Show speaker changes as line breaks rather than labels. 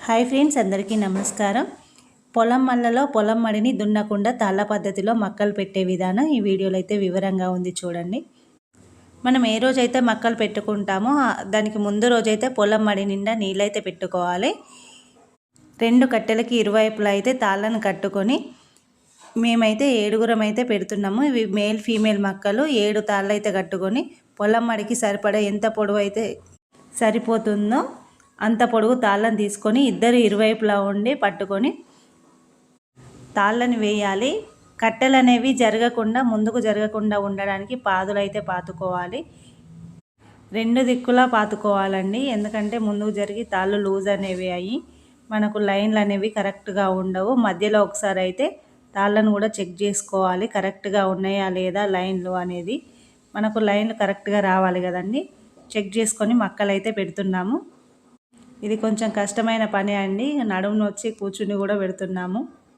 Hi friends, అందరికీ నమస్కారం. పొలం మల్లలో పొలం మడిని దున్నకుండా తాళ్ళ పద్ధతిలో మక్కలు పెట్టే విధానం ఈ వీడియోలో అయితే వివరంగా ఉంది చూడండి. మనం ఏ రోజైతే మక్కలు పెట్టుకుంటామో దానికి ముందు రోజైతే పొలం మడి నిండా నీళ్ళైతే పెట్టుకోవాలి. 2 కట్టెలకి ఇరువైపులా అయితే తాళ్ళను కట్టుకొని మేమైతే 7గురం అయితే పెడుతున్నాము. ఇవి మేల్ ఫీమేల్ మక్కలు. 7 తాళ్ళు అయితే కట్టుకొని పొలం మడికి సరిపడా ఎంత పొడవు అయితే సరిపోతుందో అంత పొడుగు తాళ్ళని తీసుకొని ఇద్దరు ఇరువైపులా ఉండి పట్టుకొని తాళ్ళని వేయాలి. కట్టెలు అనేవి ముందుకు జరగకుండా ఉండడానికి పాదులు అయితే పాతుకోవాలి. 2 దిక్కులా పాతుకోవాలండి. ఎందుకంటే ముందుకు జరిగి తాళ్ళు లూజ్ అనేవి అయ్యి మనకు లైన్లు అనేవి కరెక్ట్గా ఉండవు. మధ్యలో ఒకసారి అయితే తాళ్ళను కూడా చెక్ చేసుకోవాలి, కరెక్ట్గా ఉన్నాయా లేదా లైన్లు అనేది. మనకు లైన్లు కరెక్ట్గా రావాలి కదండి. చెక్ చేసుకొని మక్కలు అయితే పెడుతున్నాము. ఇది కొంచెం కష్టమైన పని అండి. నడుము నొచ్చి కూర్చుని కూడా పెడుతున్నాము.